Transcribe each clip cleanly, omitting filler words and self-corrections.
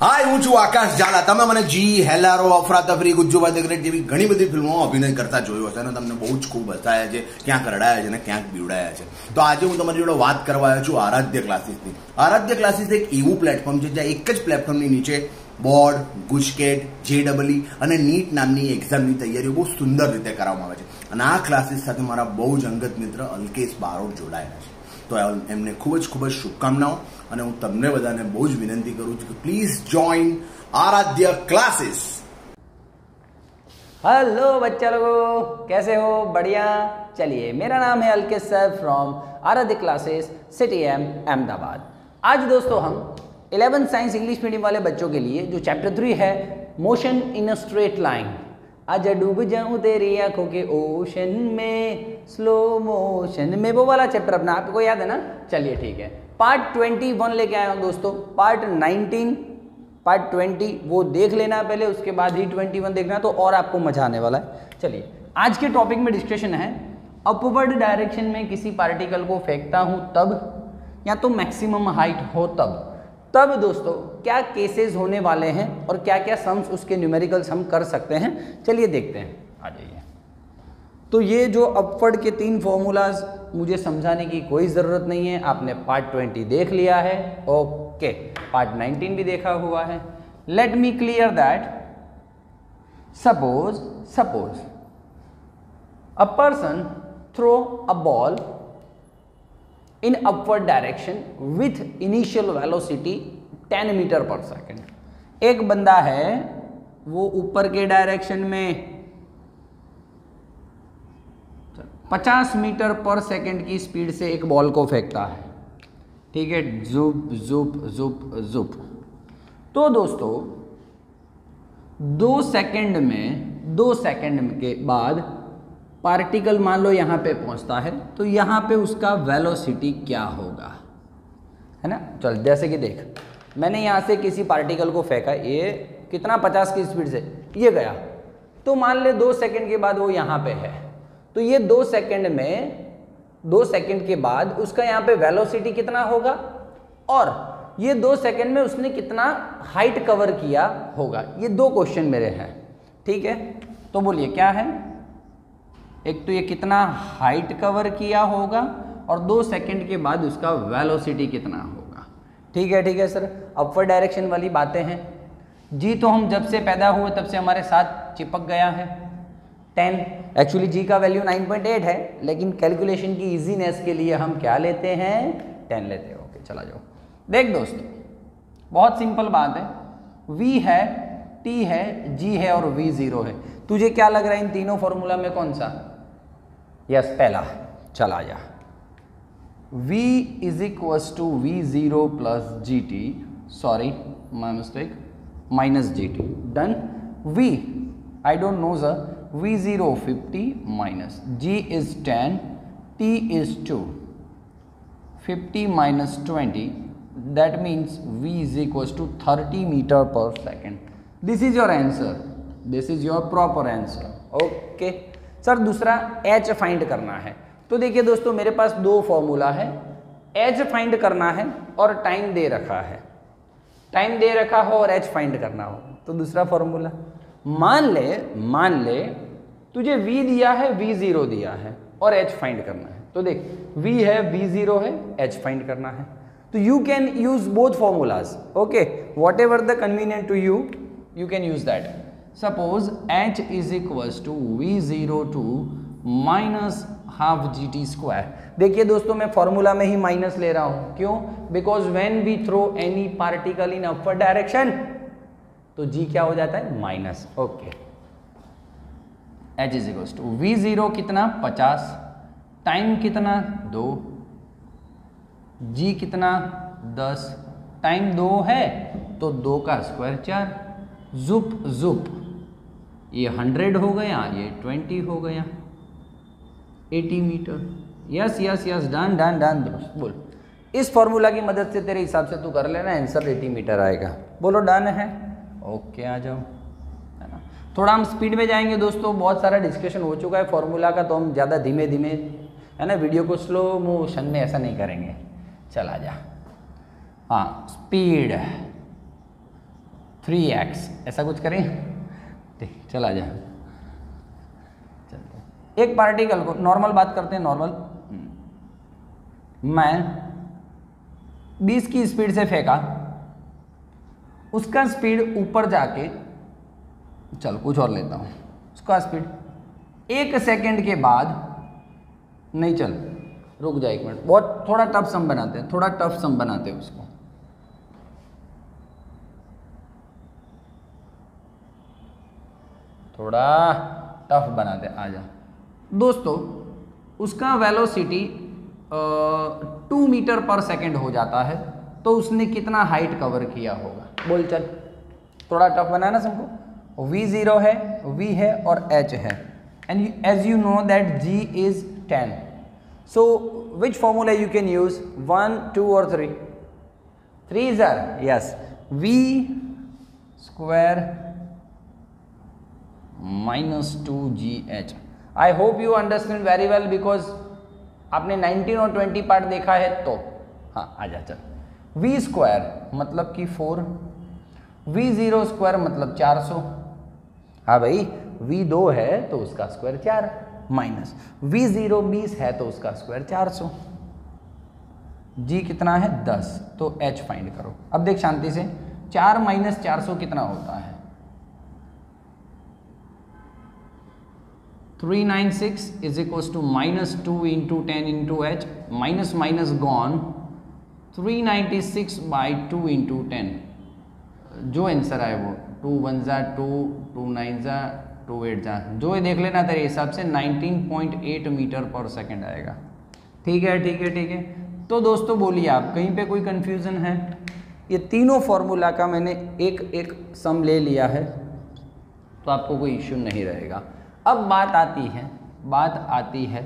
હાય હું છું આકાશ ઝાલા। તમે મને જી હેલારો અફરાતફરી ગુજ્જુભાઈ ધ ગ્રેટ જેવી ઘણી બધી ફિલ્મોમાં અભિનય કરતા જોયો હશે અને તમને બહુ જ ખૂબ હસાયા છે, ક્યાંક રડાયા છે અને ક્યાંક બીવડાયા છે। તો આજે હું તમારી જોડે વાત કરવા આવ્યો છું આરાધ્ય ક્લાસીસની। આરાધ્ય ક્લાસીસ એક એવું પ્લેટફોર્મ છે જ્યાં એક જ પ્લેટફોર્મની નીચે બોર્ડ, ગુજકેટ, JEE અને નીટ નામની એક્ઝામની તૈયારીઓ બહુ સુંદર રીતે કરવામાં આવે છે અને આ ક્લાસીસ સાથે મારા બહુ જ અંગત મિત્ર અલ્કેશ બારોટ જોડાયેલા છે। તો એમને ખૂબ જ શુભકામનાઓ અને હું તમને બધાને બહુ જ વિનંતી કરું છું કે પ્લીઝ જોઈન आराध्य क्लासेस। हेलो बच्चा लोगों, कैसे हो? बढ़िया। चलिए, मेरा नाम है अल्केश सर फ्रॉम आराध्य क्लासेस सिटी एम अहमदाबाद। आज दोस्तों हम 11th साइंस इंग्लिश मीडियम वाले बच्चों के लिए जो चैप्टर 3 है motion in a straight line, आज डूब जाऊं तेरी आंखों के ओशन में स्लो मोशन में, वो वाला चैप्टर अपना आपको याद है ना। चलिए ठीक है, पार्ट 21 लेके आया हूँ दोस्तों। पार्ट 19 पार्ट 20 वो देख लेना पहले, उसके बाद ही 21 देखना तो और आपको मजा आने वाला है। चलिए, आज के टॉपिक में डिस्कशन है अपवर्ड डायरेक्शन में किसी पार्टिकल को फेंकता हूँ तब, या तो मैक्सिमम हाइट हो तब दोस्तों क्या केसेस होने वाले हैं और क्या क्या सम्स उसके न्यूमेरिकल्स हम कर सकते हैं। चलिए देखते हैं, आ जाइए। तो ये जो अपवर्ड के 3 फॉर्मूलाज मुझे समझाने की कोई ज़रूरत नहीं है, आपने पार्ट 20 देख लिया है, ओके। पार्ट 19 भी देखा हुआ है। Let me clear that. Suppose a person throw a ball in upward direction with initial velocity 10 metre per second. एक बंदा है वो ऊपर के डायरेक्शन में 50 मीटर पर सेकेंड की स्पीड से एक बॉल को फेंकता है, ठीक है, जुप जुप जुप जुप। तो दोस्तों 2 सेकेंड के बाद पार्टिकल मान लो यहाँ पे पहुँचता है, तो यहाँ पे उसका वेलोसिटी क्या होगा, है ना। चल, जैसे कि देख, मैंने यहाँ से किसी पार्टिकल को फेंका, ये कितना 50 की स्पीड से ये गया, तो मान ले 2 सेकेंड के बाद वो यहाँ पे है, तो ये 2 सेकेंड के बाद उसका यहाँ पे वेलोसिटी कितना होगा और ये 2 सेकेंड में उसने कितना हाइट कवर किया होगा। ये 2 क्वेश्चन मेरे हैं, ठीक है। तो बोलिए क्या है, एक तो ये कितना हाइट कवर किया होगा और 2 सेकेंड के बाद उसका वेलोसिटी कितना होगा। ठीक है सर, अपवर्ड डायरेक्शन वाली बातें हैं जी। तो हम जब से पैदा हुए तब से हमारे साथ चिपक गया है 10। एक्चुअली जी का वैल्यू 9.8 है, लेकिन कैलकुलेशन की इजीनेस के लिए हम क्या लेते हैं, 10 लेते हैं। ओके, चला जाओ। देख दोस्तों, बहुत सिंपल बात है। V है, T है, G है और V0 है। तुझे क्या लग रहा है इन तीनों फॉर्मूला में कौन सा? यस, पहला। चला जा। V is equals to V0 plus GT, sorry my mistake, minus GT। Done. V I don't know sir. V0 50 minus G is 10, T is 2, 50 minus 20, that means V is equals to 30 meter per second. This is your answer. This is your proper answer. Okay. Sir दूसरा H find करना है। तो देखिए दोस्तों, मेरे पास 2 formula है। H find करना है और टाइम दे रखा है, टाइम दे रखा हो और H फाइंड करना हो। तो दूसरा फॉर्मूला, मान ले तुझे V दिया है, V0 दिया है और H फाइंड करना है। तो देख, V है, V0 है, H फाइंड करना है। तो you can use both formulas, okay, whatever the convenient to you, you can use that. Suppose H is equals to V02 minus half GT square. देखिए दोस्तों, मैं फॉर्मूला में ही minus ले रहा हूं, क्यों? Because when we throw any particle in upward direction तो G क्या हो जाता है, minus. Okay, H is equals to V0 कितना 50, टाइम कितना 2, G कितना 10, टाइम 2 है तो 2 का स्क्वायर 4, जुप जुप, ये 100 हो गया, ये 20 हो गया, 80 मीटर। यस डन दोस्त, बोल। इस फॉर्मूला की मदद से तेरे हिसाब से तू कर लेना, आंसर 80 मीटर आएगा। बोलो डन है। ओके, आ जाओ, है ना। थोड़ा हम स्पीड में जाएंगे दोस्तों, बहुत सारा डिस्कशन हो चुका है फॉर्मूला का, तो हम ज़्यादा धीमे धीमे, है ना, वीडियो को स्लो मोशन में ऐसा नहीं करेंगे। चला जा। हाँ, स्पीड 3x, ऐसा कुछ करें? ठीक, चला जा। चलते एक पार्टिकल को, नॉर्मल बात करते हैं, नॉर्मल, मैं 20 की स्पीड से फेंका, उसका स्पीड ऊपर जाके, चल कुछ और लेता हूं, उसका स्पीड 1 सेकेंड के बाद, नहीं चल रुक जा 1 मिनट, बहुत थोड़ा टफ सम बनाते हैं, थोड़ा टफ सम बनाते हैं उसको। थोड़ा टफ बनाते, आ जा दोस्तों। उसका वेलोसिटी 2 मीटर पर सेकेंड हो जाता है, तो उसने कितना हाइट कवर किया होगा? बोल चल, थोड़ा टफ बनाना सबको। v0 है, v है और h है, and as you know that g is 10, so which formula you can use? 1, 2 or 3? 3 sir, yes, v square minus 2gh. I hope you understand very well because आपने 19 और 20 part देखा है, तो हाँ आजा चल। v स्क्वायर मतलब कि 4, v0 स्क्वायर मतलब 400, हाँ भाई v2 है तो उसका स्क्वायर 4, माइनस v0 20 है तो उसका स्क्वायर 400, g कितना है 10, तो h फाइंड करो। अब देख शांति से, 4 माइनस 400 कितना होता है? 396 is equals to minus 2 into 10 into H, minus minus gone, 396 by 2 into 10, जो आंसर आए वो 2 1 जा 2, 2 9 जा 2 8 जा, जो ये देख लेना तेरे हिसाब से 19.8 मीटर पर सेकेंड आएगा। ठीक है ठीक है ठीक है। तो दोस्तों बोलिए आप, कहीं पे कोई कंफ्यूजन है? ये तीनों फॉर्मूला का मैंने एक एक सम ले लिया है, तो आपको कोई इश्यू नहीं रहेगा। अब बात आती है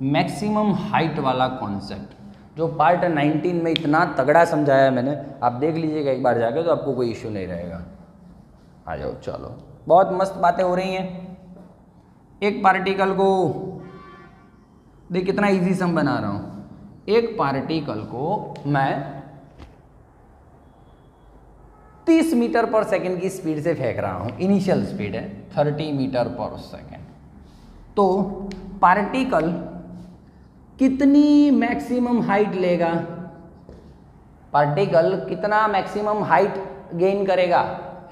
मैक्सिमम हाइट वाला कॉन्सेप्ट, जो पार्ट 19 में इतना तगड़ा समझाया है मैंने, आप देख लीजिएगा एक बार जाके, तो आपको कोई इश्यू नहीं रहेगा। आ जाओ चलो, बहुत मस्त बातें हो रही हैं। एक पार्टिकल को देख कितना इजी सम बना रहा हूं। एक पार्टिकल को मैं 30 मीटर पर सेकेंड की स्पीड से फेंक रहा हूं, इनिशियल स्पीड है 30 मीटर पर सेकेंड, तो पार्टिकल कितनी मैक्सिमम हाइट लेगा? पार्टिकल कितना मैक्सिमम हाइट गेन करेगा,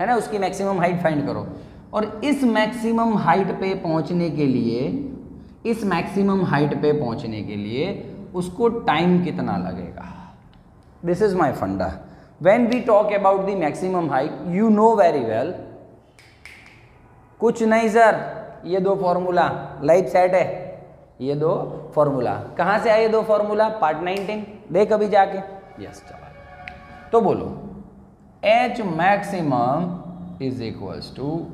है ना, उसकी मैक्सिमम हाइट फाइंड करो। और इस मैक्सिमम हाइट पे पहुंचने के लिए उसको टाइम कितना लगेगा? दिस इज माय फंडा। When we talk about the maximum height, you know very well, कुछ नहीं सर, ये दो फॉर्मूला लाइफ सेट है, ये दो फॉर्मूला कहाँ से आए? ये दो फॉर्मूला पार्ट 19 देख अभी जाके। यस चला, तो बोलो H maximum is equals to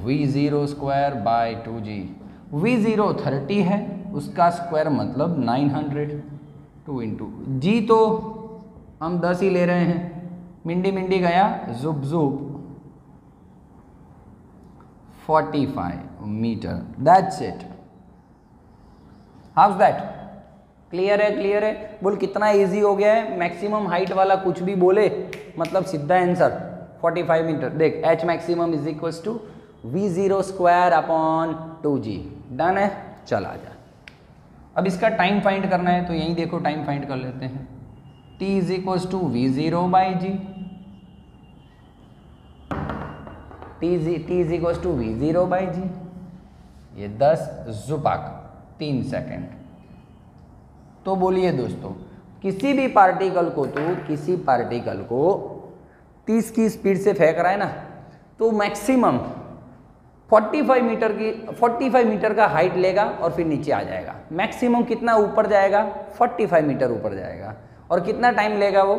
V0 square by 2G। V0 30 है, उसका स्क्वायर मतलब 900, 2 इंटू G तो हम 10 ही ले रहे हैं, मिंडी मिंडी गया जुब जुब 45 metre, that's it. How's that? Clear है? क्लियर है? बोल कितना इजी हो गया है। मैक्सिमम हाइट वाला कुछ भी बोले मतलब सीधा आंसर 45 मीटर। देख H maximum is equals to V0 square upon 2G। Done है, चल आ जा। अब इसका टाइम फाइंड करना है, तो यहीं देखो टाइम फाइंड कर लेते हैं। T is equals to V0 by G, T is equals to V0 by G, ये 10 जुपाक 3 सेकेंड। तो बोलिए दोस्तों, किसी भी पार्टिकल को, तो किसी पार्टिकल को 30 की स्पीड से फेंक रहा है ना, तो मैक्सिमम 45 मीटर का हाइट लेगा और फिर नीचे आ जाएगा। मैक्सिमम कितना ऊपर जाएगा? 45 मीटर ऊपर जाएगा। और कितना टाइम लेगा वो?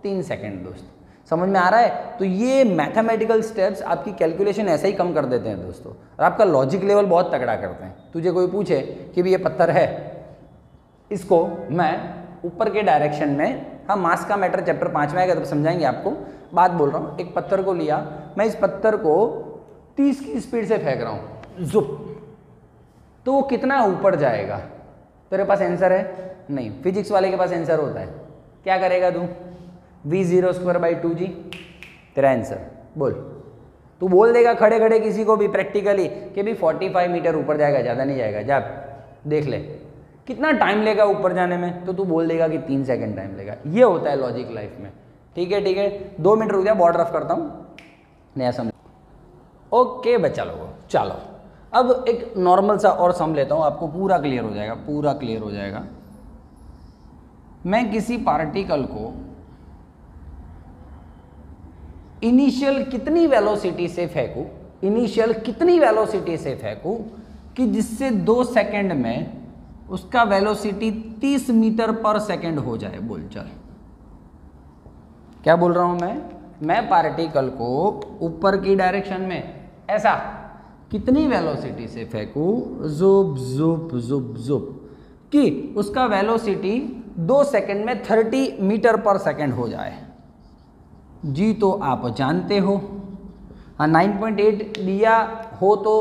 3 सेकेंड। दोस्तों समझ में आ रहा है? तो ये मैथमेटिकल स्टेप्स आपकी कैलकुलेशन ऐसे ही कम कर देते हैं दोस्तों, और आपका लॉजिक लेवल बहुत तगड़ा करते हैं। तुझे कोई पूछे कि भी ये पत्थर है, इसको मैं ऊपर के डायरेक्शन में, हाँ मास का मैटर चैप्टर 5 में आएगा तब समझाएंगे आपको, बात बोल रहा हूँ। एक पत्थर को लिया, मैं इस पत्थर को 30 की स्पीड से फेंक रहा हूँ, जुप, तो वो कितना ऊपर जाएगा? तेरे पास आंसर है? नहीं, फिजिक्स वाले के पास आंसर होता है। क्या करेगा तू? v0² / 2g तेरा आंसर। बोल, तू बोल देगा खड़े खड़े किसी को भी प्रैक्टिकली कि भी 45 मीटर ऊपर जाएगा, ज़्यादा नहीं जाएगा, जा देख ले कितना टाइम लेगा ऊपर जाने में, तो तू बोल देगा कि 3 सेकंड टाइम लेगा। ये होता है लॉजिक लाइफ में। ठीक है ठीक है, 2 मिनट रुक जा, बॉर्ड रफ करता हूँ, नया सम। ओके बच्चा लोगों, चलो अब एक नॉर्मल सा और सम लेता हूँ, आपको पूरा क्लियर हो जाएगा, पूरा क्लियर हो जाएगा। मैं किसी पार्टिकल को इनिशियल कितनी वेलोसिटी से फेंकूं, इनिशियल कितनी वेलोसिटी से फेंकूं कि जिससे 2 सेकंड में उसका वेलोसिटी 30 मीटर पर सेकंड हो जाए। बोल चल, क्या बोल रहा हूं मैं पार्टिकल को ऊपर की डायरेक्शन में ऐसा कितनी वेलोसिटी से फेंकूं, जुप जुप जुप जुप, कि उसका वेलोसिटी 2 सेकंड में 30 मीटर पर सेकंड हो जाए। जी तो आप जानते हो, 9.8 दिया हो तो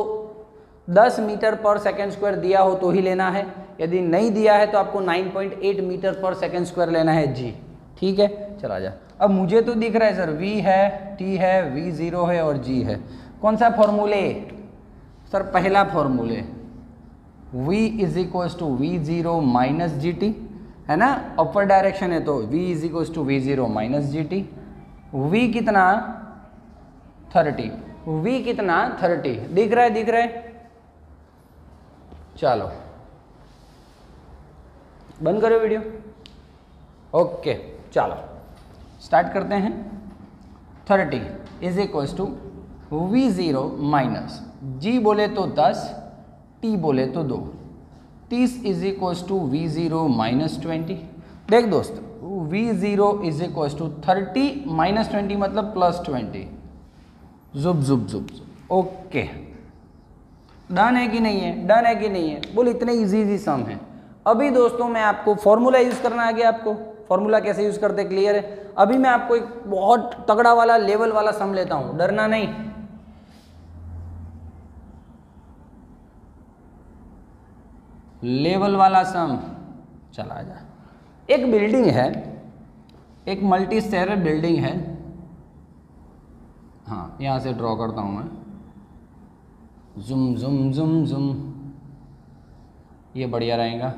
10 मीटर पर सेकंड स्क्वायर दिया हो तो ही लेना है, यदि नहीं दिया है तो आपको 9.8 मीटर पर सेकंड स्क्वायर लेना है जी। ठीक है, चला जा। अब मुझे तो दिख रहा है सर v है, t है, v0 है और g है। कौन सा फॉर्मूले सर? पहला फॉर्मूले v = v0 - gt है ना, अपर डायरेक्शन है तो v = v0 - gt। v कितना? 30। v कितना? 30। दिख रहा है, दिख रहा है। चलो बंद करो वीडियो। ओके चलो स्टार्ट करते हैं। 30 = v0 माइनस g बोले तो 10, t बोले तो 2। 30 = v0 - 20। देख दोस्त, v0 = 30 - 20 मतलब +20। जुब जुब जुब जुब। ओके, डन है कि नहीं है? डन है कि नहीं है? बोल, इतने इजी सम है। अभी दोस्तों मैं आपको फॉर्मूला यूज करना आ गया। आपको फॉर्मूला कैसे यूज करते क्लियर है? अभी मैं आपको एक बहुत तगड़ा वाला लेवल वाला सम लेता हूं, डरना नहीं। लेवल वाला सम, चला जा। एक बिल्डिंग है, एक मल्टी स्टेयर बिल्डिंग है। हाँ, यहां से ड्रॉ करता हूं मैं, जुम जुम जुम जुम, ये बढ़िया रहेगा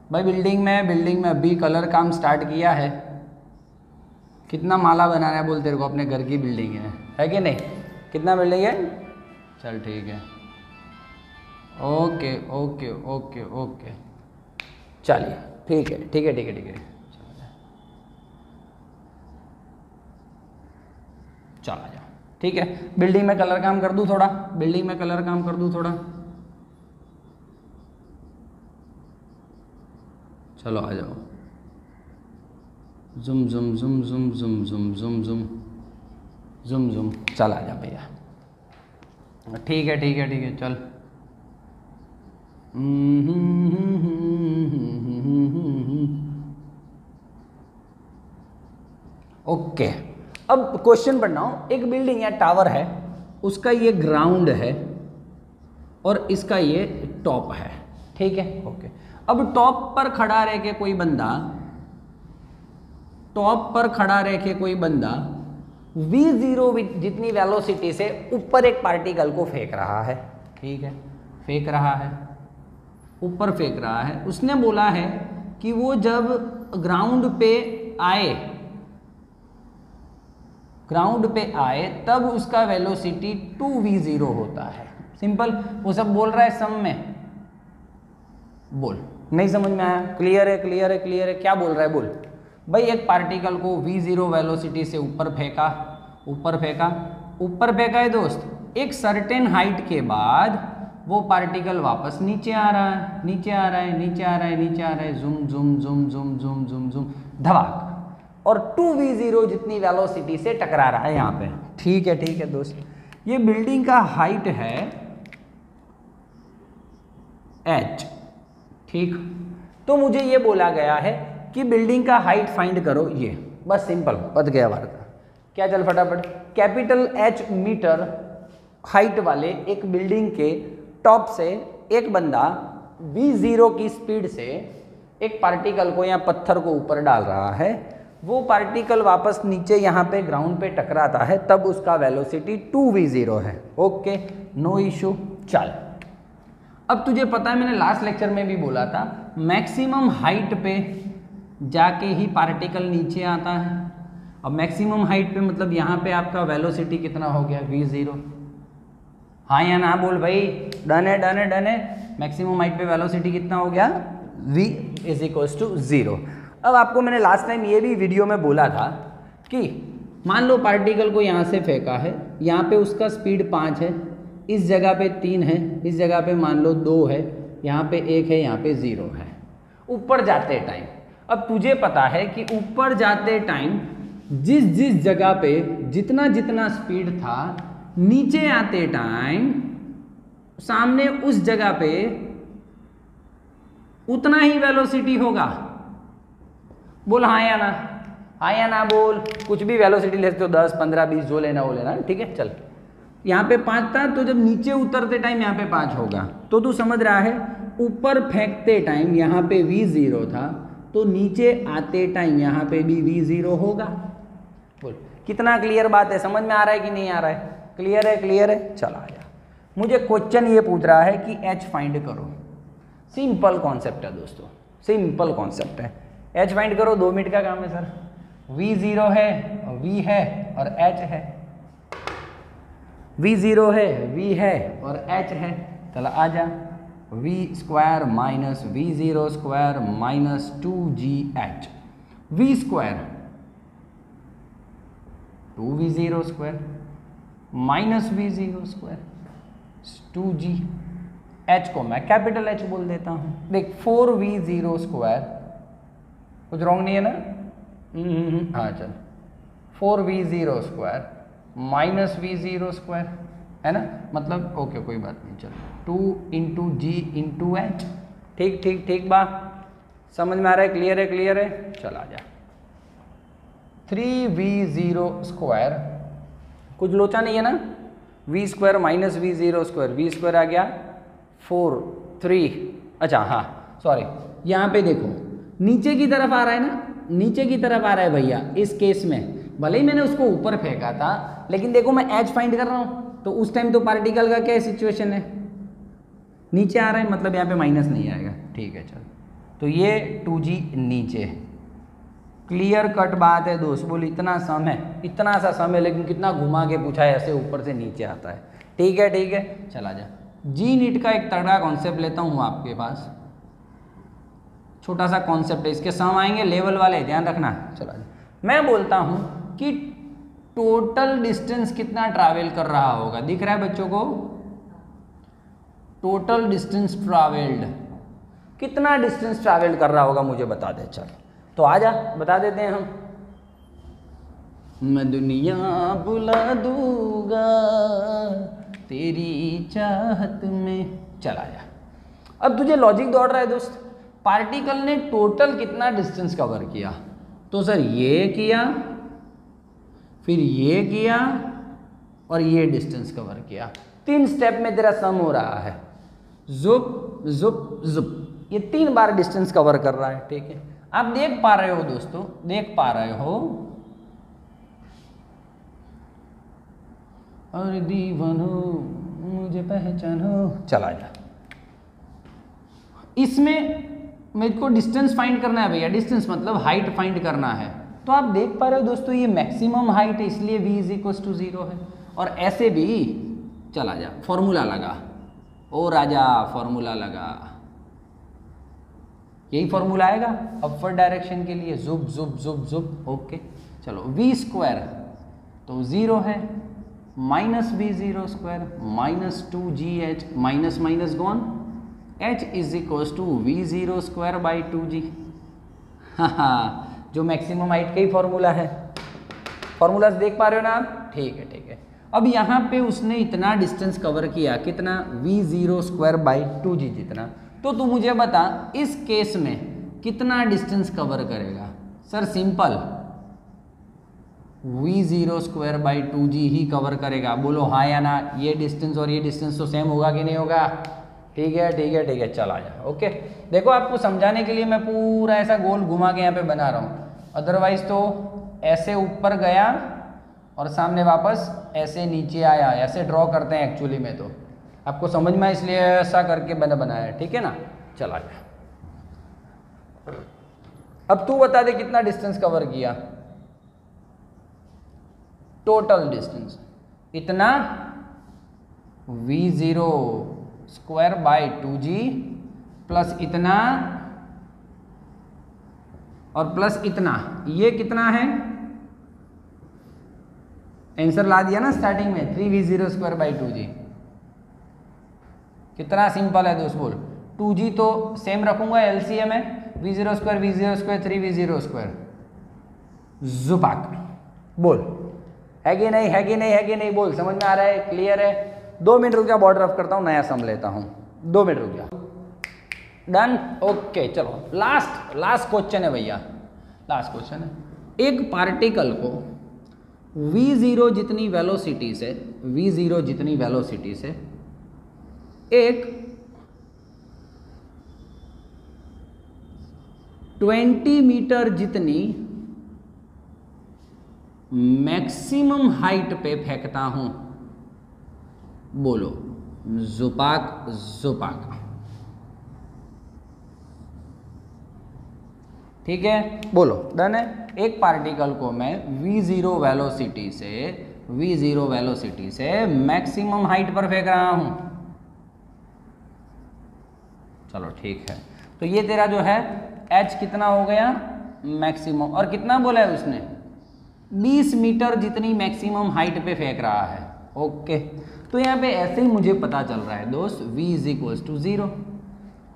भाई। बिल्डिंग में अभी कलर काम स्टार्ट किया है। कितना माला बनाना है बोल तेरे को? अपने घर की बिल्डिंग है कि नहीं? कितना बिल्डिंग है? चल ठीक है, ओके ओके ओके ओके, चलिए ठीक है ठीक है ठीक है ठीक है। चला जाओ, ठीक है। बिल्डिंग में कलर काम कर दूं थोड़ा, बिल्डिंग में कलर काम कर दूं थोड़ा। चलो आ जाओ। जुम जुम जुम जुम जुम जुम जुम जुम जुम जुम, चल आ जा भैया। ठीक है ठीक है ठीक है, चल। ओके, अब क्वेश्चन पढ़ना हूं। एक बिल्डिंग या टावर है, उसका ये ग्राउंड है और इसका ये टॉप है, ठीक है। ओके, अब टॉप पर खड़ा रह के कोई बंदा, टॉप पर खड़ा रह के कोई बंदा v0 जितनी वेलोसिटी से ऊपर एक पार्टिकल को फेंक रहा है, ठीक है। फेंक रहा है, ऊपर फेंक रहा है। उसने बोला है कि वो जब ग्राउंड पे आए, ग्राउंड पे आए तब उसका वेलोसिटी 2v0 होता है। सिंपल, वो सब बोल रहा है सम में। बोल, नहीं समझ में आया? क्लियर है क्लियर है क्लियर है? क्या बोल रहा है? बोल भाई। एक पार्टिकल को v0 वेलोसिटी से ऊपर फेंका, ऊपर फेंका, ऊपर फेंका है दोस्त। एक सर्टेन हाइट के बाद वो पार्टिकल वापस नीचे आ रहा है, नीचे आ रहा है, नीचे आ रहा है, नीचे आ रहा है, जुम जुम जुम जुम जुम जुम जुम, धमाक, और 2v0 जितनी वेलोसिटी से टकरा रहा है यहाँ पे, ठीक है ठीक है दोस्त। ये बिल्डिंग का हाइट है h, ठीक। तो मुझे ये बोला गया है कि बिल्डिंग का हाइट फाइंड करो, ये बस सिंपल, पद गया वार्ता। क्या, चल फटाफट। कैपिटल H मीटर हाइट वाले एक बिल्डिंग के टॉप से एक बंदा v0 की स्पीड से एक पार्टिकल को या पत्थर को ऊपर डाल रहा है, वो पार्टिकल वापस नीचे यहाँ पे ग्राउंड पे टकराता है, तब उसका वेलोसिटी 2v0 है। Okay, no issue. चल, अब तुझे पता है मैंने लास्ट लेक्चर में भी बोला था, मैक्सिमम हाइट पे जाके ही पार्टिकल नीचे आता है। अब मैक्सिमम हाइट पे मतलब यहाँ पे आपका वेलोसिटी कितना हो गया, v0। हाँ या ना बोल भाई, डन है डन है डन है। मैक्सिमम हाइट पे वेलोसिटी कितना हो गया, v = 0। अब आपको मैंने लास्ट टाइम ये भी वीडियो में बोला था कि मान लो पार्टिकल को यहाँ से फेंका है, यहाँ पे उसका स्पीड 5 है, इस जगह पे 3 है, इस जगह पे मान लो 2 है, यहाँ पे 1 है, यहाँ पे 0 है। ऊपर जाते टाइम, अब तुझे पता है कि ऊपर जाते टाइम जिस जिस जगह पे जितना जितना स्पीड था, नीचे आते टाइम सामने उस जगह पे उतना ही वेलोसिटी होगा। बोल हाँ या ना, हाँ या ना बोल। कुछ भी वेलोसिटी ले सकते हो, 10, 15, 20 जो लेना वो लेना, ठीक है। चल, यहाँ पे 5 था, तो जब नीचे उतरते टाइम यहाँ पे 5 होगा, तो तू समझ रहा है ऊपर फेंकते टाइम यहाँ पे v0 था, तो नीचे आते टाइम यहाँ पे भी v0 होगा। बोल कितना क्लियर बात है, समझ में आ रहा है कि नहीं आ रहा है? क्लियर है, क्लियर है। चल आया, मुझे क्वेश्चन ये पूछ रहा है कि h फाइंड करो। सिंपल कॉन्सेप्ट है दोस्तों, सिंपल कॉन्सेप्ट है। h फाइंड करो, 2 मिनट का काम है सर। v0 है, v है और h है। v0 है, v है और h है। चला आ जा, v² - v0² - 2gh। v² 2v02 minus v02 2g। h को मैं कैपिटल H बोल देता हूँ। देख 4v02, कुछ रॉन्ग नहीं है ना? हाँ चल, 4v02 माइनस v02 है ना, मतलब ओके कोई बात नहीं। चल 2 × g × h। ठीक ठीक ठीक बा, समझ में आ रहा है? क्लियर है, क्लियर है। चल आ जा, 3v02, कुछ लोचा नहीं है ना? v² माइनस v02, v² आ गया 4 3। अच्छा हाँ सॉरी, यहाँ पे देखो नीचे की तरफ आ रहा है ना, नीचे की तरफ आ रहा है भैया। इस केस में भले ही मैंने उसको ऊपर फेंका था, लेकिन देखो मैं h फाइंड कर रहा हूँ, तो उस टाइम तो पार्टिकल का क्या सिचुएशन है, नीचे आ रहा है, मतलब यहाँ पे माइनस नहीं आएगा। ठीक है चल, तो ये 2g नीचे। क्लियर कट बात है दोस्त। बोल इतना सम है, इतना सा सम है, लेकिन कितना घुमा के पूछा है, ऐसे ऊपर से नीचे आता है। ठीक है ठीक है, चला जा। जी नीट का एक तगड़ा कॉन्सेप्ट लेता हूँ आपके पास, छोटा सा कॉन्सेप्ट है, इसके सम आएंगे लेवल वाले, ध्यान रखना। चला जा, मैं बोलता हूँ कि टोटल डिस्टेंस कितना ट्रैवल कर रहा होगा, दिख रहा है बच्चों को? टोटल डिस्टेंस ट्रैवल्ड, कितना डिस्टेंस ट्रैवल कर रहा होगा मुझे बता दे। चल तो आजा बता देते हैं हम। मैं दुनिया बुला दूंगा तेरी चाहत में। चला जा, अब तुझे लॉजिक दौड़ रहा है दोस्त, पार्टिकल ने टोटल कितना डिस्टेंस कवर किया? तो सर ये किया, फिर ये किया और ये डिस्टेंस कवर किया। 3 स्टेप में तेरा सम हो रहा है, जुप जुप जुप, ये 3 बार डिस्टेंस कवर कर रहा है। ठीक है, आप देख पा रहे हो दोस्तों, देख पा रहे हो? और दीवानो मुझे पहचानो। चला जा, इसमें मेरे को डिस्टेंस फाइंड करना है भैया, डिस्टेंस मतलब हाइट फाइंड करना है। तो आप देख पा रहे हो दोस्तों, ये मैक्सिमम हाइट है, इसलिए v = 0 है। और ऐसे भी चला जा, फॉर्मूला लगा, ओ राजा फॉर्मूला लगा, यही फॉर्मूला आएगा अपवर्ड डायरेक्शन के लिए, जुप जुप जुप जुप। ओके चलो, v² तो 0 है, minus v02 minus 2gh, minus minus gone, h = v02/2g। हाँ, जो मैक्सिमम हाइट का ही फॉर्मूला है। फॉर्मूला देख पा रहे हो ना आप? ठीक है ठीक है। अब यहाँ पे उसने इतना डिस्टेंस कवर किया, कितना? v02/2g जितना। तो तू मुझे बता इस केस में कितना डिस्टेंस कवर करेगा? सर सिंपल, v02/2g ही कवर करेगा। बोलो हाँ या ना, ये डिस्टेंस और ये डिस्टेंस तो सेम होगा कि नहीं होगा? ठीक है ठीक है ठीक है, चल आ जा। ओके देखो आपको समझाने के लिए मैं पूरा ऐसा गोल घुमा के यहाँ पे बना रहा हूँ, अदरवाइज तो ऐसे ऊपर गया और सामने वापस ऐसे नीचे आया, ऐसे ड्रॉ करते हैं एक्चुअली में, तो आपको समझ में इसलिए ऐसा करके मैंने बनाया है, ठीक है ना। चल आ जा। अब तू बता दे कितना डिस्टेंस कवर किया, टोटल डिस्टेंस इतना v0 square by 2g plus इतना और प्लस इतना, ये कितना है, आंसर ला दिया ना स्टार्टिंग में, 3v0 स्क्वायर बाई 2g। कितना सिंपल है दोस्त, बोल 2g तो सेम रखूंगा, एलसीएम है, v0 स्क्वायर 3v0 स्क्वायर जुपाक। बोल है कि नहीं, है कि नहीं, है कि नहीं, बोल समझ में आ रहा है, क्लियर है। 2 मिनट रुक जा, बॉर्डर रफ करता हूँ, नया सम लेता हूँ, 2 मिनट रुक जा। डन, ओके चलो लास्ट क्वेश्चन है भैया, लास्ट क्वेश्चन है। एक पार्टिकल को v0 जितनी वेलोसिटी से, v0 जितनी वेलोसिटी से एक 20 मीटर जितनी मैक्सिमम हाइट पे फेंकता हूं, बोलो जुपाक जुपाक। ठीक है बोलो, डन है। एक पार्टिकल को मैं v0 वेलोसिटी से मैक्सिमम हाइट पर फेंक रहा हूं, चलो ठीक है। तो ये तेरा जो है h कितना हो गया मैक्सिमम, और कितना बोला है उसने 20 मीटर जितनी मैक्सिमम हाइट पे फेंक रहा है। ओके तो यहाँ पे ऐसे ही मुझे पता चल रहा है दोस्त v = 0।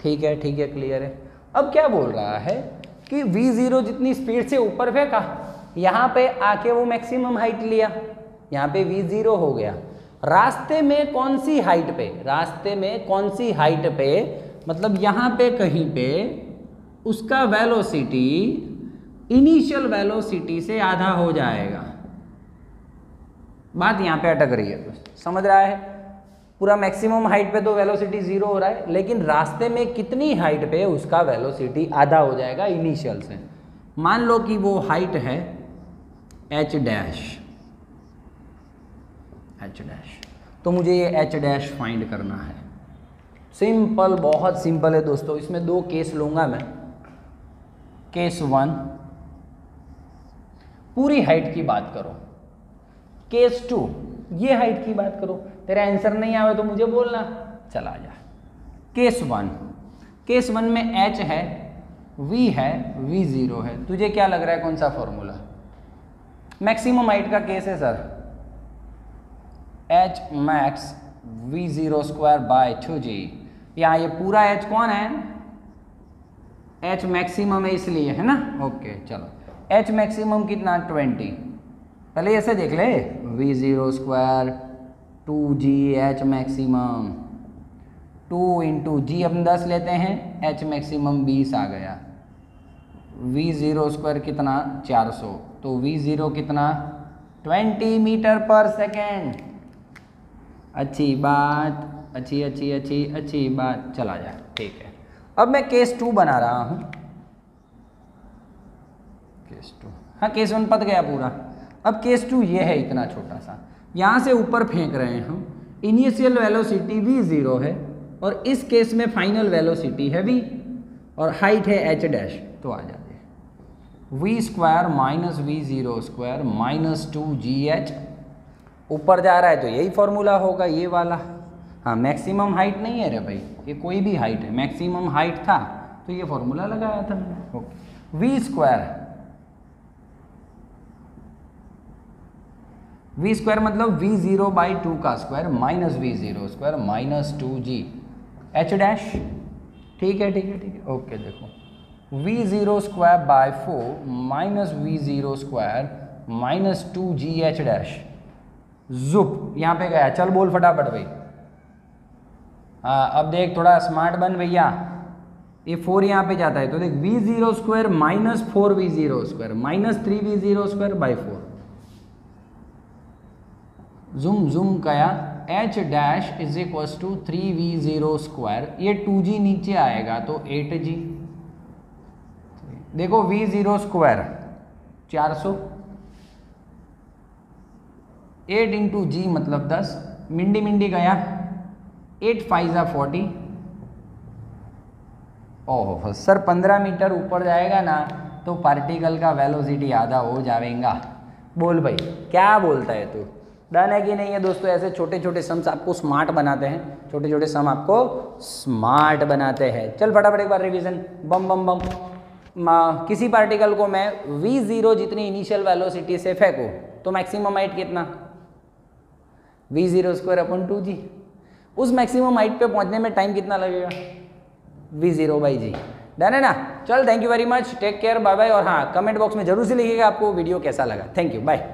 ठीक है ठीक है, क्लियर है। अब क्या बोल रहा है कि v0 जितनी स्पीड से ऊपर फेंका, यहाँ पे आके वो मैक्सिमम हाइट लिया, यहाँ पे v0 हो गया। रास्ते में कौन सी हाइट पे, रास्ते में कौन सी हाइट पे, मतलब यहाँ पे कहीं पे उसका वेलोसिटी इनिशियल वेलोसिटी से आधा हो जाएगा। बात यहाँ पे अटक रही है दोस्त, समझ रहा है। पूरा मैक्सिमम हाइट पे तो वेलोसिटी 0 हो रहा है, लेकिन रास्ते में कितनी हाइट पे उसका वेलोसिटी आधा हो जाएगा इनिशियल से। मान लो कि वो हाइट है h डैश, तो मुझे ये h डैश फाइंड करना है। सिंपल, बहुत सिंपल है दोस्तों। इसमें 2 केस लूंगा मैं। केस 1 पूरी हाइट की बात करो, केस 2 ये हाइट की बात करो। तेरा आंसर नहीं आवे तो मुझे बोलना, चला जा। केस 1 में h है, v है, v0 है। तुझे क्या लग रहा है कौन सा फॉर्मूला? मैक्सिमम हाइट का केस है sir, h max v0 square by 2g। यहाँ ये पूरा h कौन है, h मैक्सिमम है इसलिए, है ना। ओके चलो, h मैक्सिमम कितना 20, पहले ऐसे देख ले, v0 square 2g h maximum, 2 × g हम 10 लेते हैं, h मैक्सिमम 20 आ गया। v0 स्क्वायर कितना 400, तो v0 कितना 20 मीटर पर सेकेंड। अच्छी बात, अच्छी बात, चला जा। ठीक है, अब मैं केस 2 बना रहा हूँ। केस 2, हाँ केस 1 पत गया पूरा। अब केस 2 ये है, इतना छोटा सा, यहाँ से ऊपर फेंक रहे हैं हम। इनिशियल वेलोसिटी v0 है और इस केस में फाइनल वेलोसिटी है v और हाइट है h डैश। तो आ जाए v square minus v0 square minus 2gh। ऊपर जा रहा है तो यही फॉर्मूला होगा, ये वाला। हाँ मैक्सिमम हाइट नहीं है रे भाई, ये कोई भी हाइट है, मैक्सिमम हाइट था तो ये फॉर्मूला लगाया था मैंने। ओके, v स्क्वायर मतलब v0 बाई 2 का square minus v0 square minus 2g h dash. ठीक है ठीक है ठीक है, ओके देखो, v0 square by 4 minus v0 square minus 2g h dash. जुप यहाँ पे गया, चल बोल फटाफट भाई। हाँ अब देख, थोड़ा स्मार्ट बन भैया। ये 4 यहाँ पे जाता है तो देख, v0 square minus 4v0 square minus 3v0 square by 4। Zoom zoom गया H dash is equals to 3v0 square, ये 2g नीचे आएगा तो 8g। देखो v0 स्क्वायर 400, 8 इंटू जी मतलब 10, मिंडी मिंडी गया, 8 5 40। ओह सर 15 मीटर ऊपर जाएगा ना तो पार्टिकल का वेलोसिटी आधा हो जाएगा। बोल भाई क्या बोलता है तू, डन है कि नहीं है दोस्तों? ऐसे छोटे छोटे सम्स आपको स्मार्ट बनाते हैं, छोटे छोटे सम आपको स्मार्ट बनाते हैं। चल फटाफट एक बार रिवीजन, बम बम बम। किसी पार्टिकल को मैं v0 जितनी इनिशियल वेलोसिटी से फेंकूँ तो मैक्सिमम हाइट कितना, v0 स्क्वायर अपन 2g। उस मैक्सिमम हाइट पे पहुंचने में टाइम कितना लगेगा, v0/g। डन है ना? चल thank you very much, take care, bye bye. और हाँ कमेंट बॉक्स में जरूर से लिखिएगा आपको वीडियो कैसा लगा। Thank you, bye.